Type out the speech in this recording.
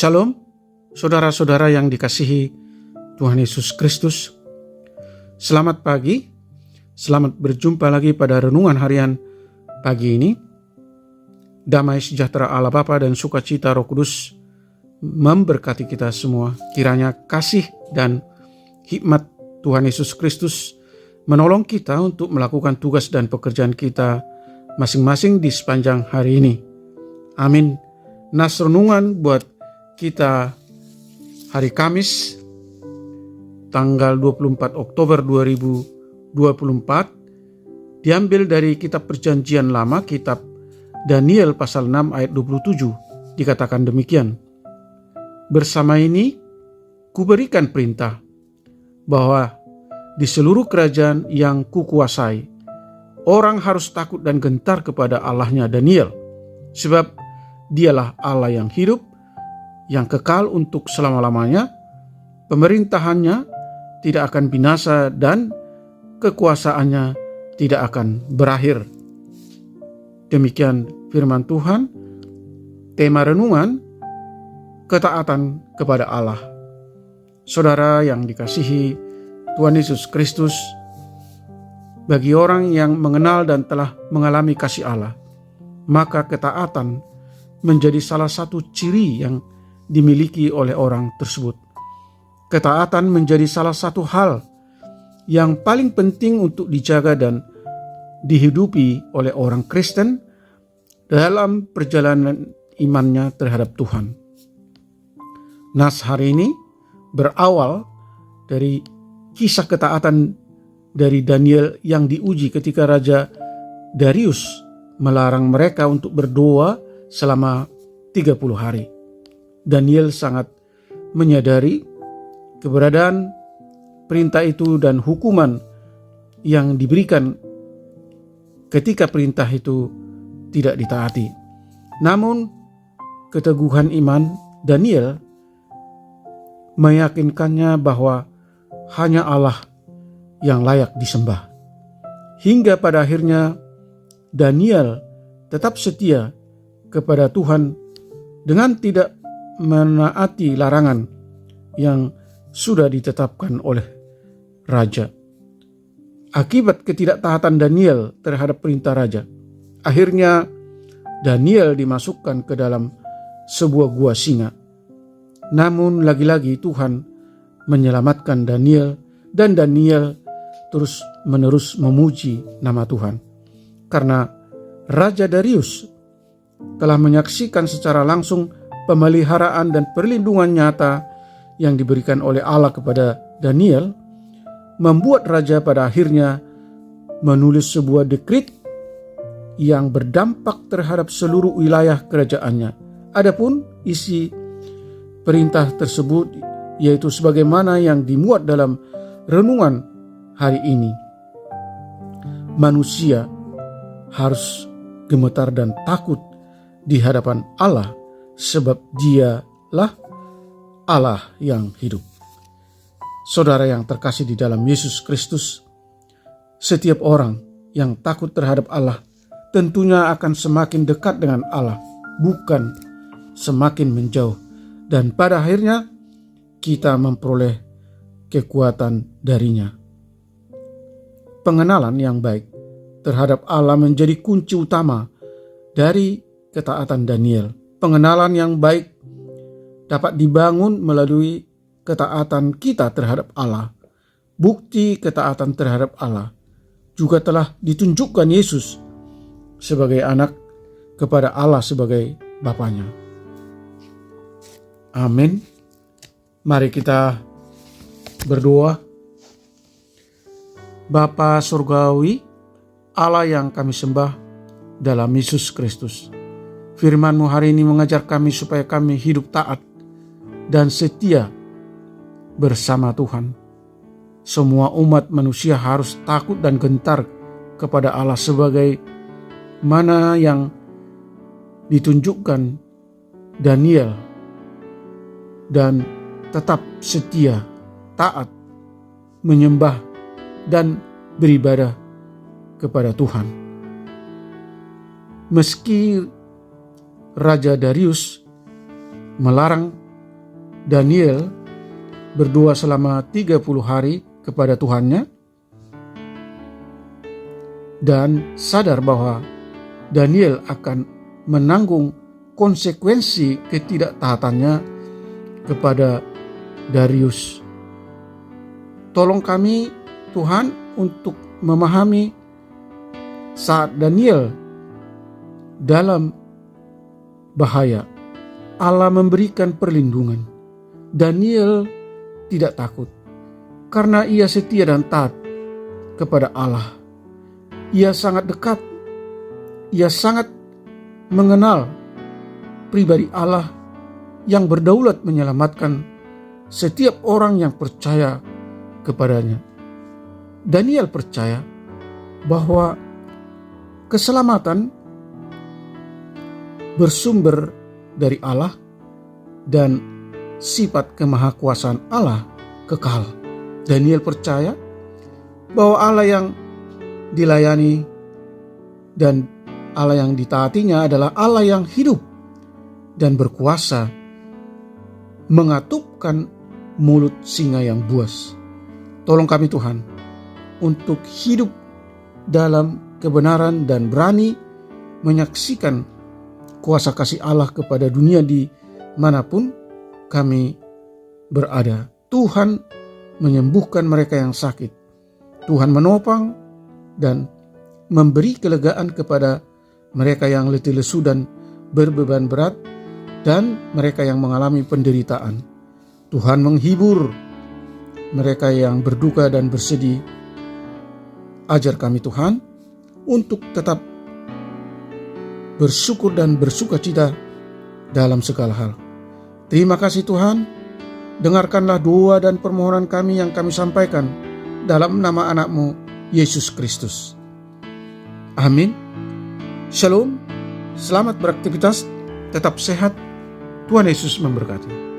Shalom, saudara-saudara yang dikasihi Tuhan Yesus Kristus. Selamat pagi, selamat berjumpa lagi pada renungan harian pagi ini. Damai sejahtera Allah Bapa dan sukacita Roh Kudus memberkati kita semua. Kiranya kasih dan hikmat Tuhan Yesus Kristus menolong kita untuk melakukan tugas dan pekerjaan kita masing-masing di sepanjang hari ini. Amin. Nas renungan buat kita hari Kamis tanggal 24 Oktober 2024 diambil dari kitab Perjanjian Lama, kitab Daniel pasal 6 ayat 27. Dikatakan demikian: bersama ini kuberikan perintah bahwa di seluruh kerajaan yang kukuasai orang harus takut dan gentar kepada Allahnya Daniel, sebab dialah Allah yang hidup, yang kekal untuk selama-lamanya. Pemerintahannya tidak akan binasa dan kekuasaannya tidak akan berakhir. Demikian firman Tuhan. Tema renungan, ketaatan kepada Allah. Saudara yang dikasihi Tuhan Yesus Kristus, bagi orang yang mengenal dan telah mengalami kasih Allah, maka ketaatan menjadi salah satu ciri yang dimiliki oleh orang tersebut. Ketaatan menjadi salah satu hal yang paling penting untuk dijaga dan dihidupi oleh orang Kristen dalam perjalanan imannya terhadap Tuhan. Nas hari ini berawal dari kisah ketaatan dari Daniel yang diuji ketika Raja Darius melarang mereka untuk berdoa selama 30 hari. Daniel sangat menyadari keberadaan perintah itu dan hukuman yang diberikan ketika perintah itu tidak ditaati. Namun keteguhan iman Daniel meyakinkannya bahwa hanya Allah yang layak disembah. Hingga pada akhirnya Daniel tetap setia kepada Tuhan dengan tidak menaati larangan yang sudah ditetapkan oleh raja. Akibat ketidaktaatan Daniel terhadap perintah raja, akhirnya Daniel dimasukkan ke dalam sebuah gua singa. Namun lagi-lagi Tuhan menyelamatkan Daniel, dan Daniel terus-menerus memuji nama Tuhan. Karena Raja Darius telah menyaksikan secara langsung pemeliharaan dan perlindungan nyata yang diberikan oleh Allah kepada Daniel, membuat raja pada akhirnya menulis sebuah dekrit yang berdampak terhadap seluruh wilayah kerajaannya. Adapun isi perintah tersebut yaitu sebagaimana yang dimuat dalam renungan hari ini. Manusia harus gemetar dan takut di hadapan Allah, sebab dialah Allah yang hidup. Saudara yang terkasih di dalam Yesus Kristus, setiap orang yang takut terhadap Allah tentunya akan semakin dekat dengan Allah, bukan semakin menjauh. Dan pada akhirnya kita memperoleh kekuatan darinya. Pengenalan yang baik terhadap Allah menjadi kunci utama dari ketaatan Daniel. Pengenalan yang baik dapat dibangun melalui ketaatan kita terhadap Allah. Bukti ketaatan terhadap Allah juga telah ditunjukkan Yesus sebagai anak kepada Allah sebagai Bapanya. Amin. Mari kita berdoa. Bapa surgawi, Allah yang kami sembah dalam Yesus Kristus, firman-Mu hari ini mengajar kami supaya kami hidup taat dan setia bersama Tuhan. Semua umat manusia harus takut dan gentar kepada Allah sebagai mana yang ditunjukkan Daniel, dan tetap setia, taat, menyembah dan beribadah kepada Tuhan. Meski Raja Darius melarang Daniel berdoa selama 30 hari kepada Tuhannya dan sadar bahwa Daniel akan menanggung konsekuensi ketidaktaatannya kepada Darius. Tolong kami Tuhan untuk memahami saat Daniel dalam bahaya, Allah memberikan perlindungan. Daniel tidak takut karena ia setia dan taat kepada Allah. Ia sangat dekat, ia sangat mengenal pribadi Allah yang berdaulat menyelamatkan setiap orang yang percaya kepadanya. Daniel percaya bahwa keselamatan bersumber dari Allah dan sifat kemahakuasaan Allah kekal. Daniel percaya bahwa Allah yang dilayani dan Allah yang ditaatinya adalah Allah yang hidup dan berkuasa mengatupkan mulut singa yang buas. Tolong kami Tuhan untuk hidup dalam kebenaran dan berani menyaksikan kuasa kasih Allah kepada dunia di manapun kami berada. Tuhan menyembuhkan mereka yang sakit. Tuhan menopang dan memberi kelegaan kepada mereka yang letih lesu dan berbeban berat dan mereka yang mengalami penderitaan. Tuhan menghibur mereka yang berduka dan bersedih. Ajar kami Tuhan untuk tetap bersyukur dan bersukacita dalam segala hal. Terima kasih Tuhan. Dengarkanlah doa dan permohonan kami yang kami sampaikan dalam nama anak-Mu Yesus Kristus. Amin. Shalom. Selamat beraktivitas. Tetap sehat. Tuhan Yesus memberkati.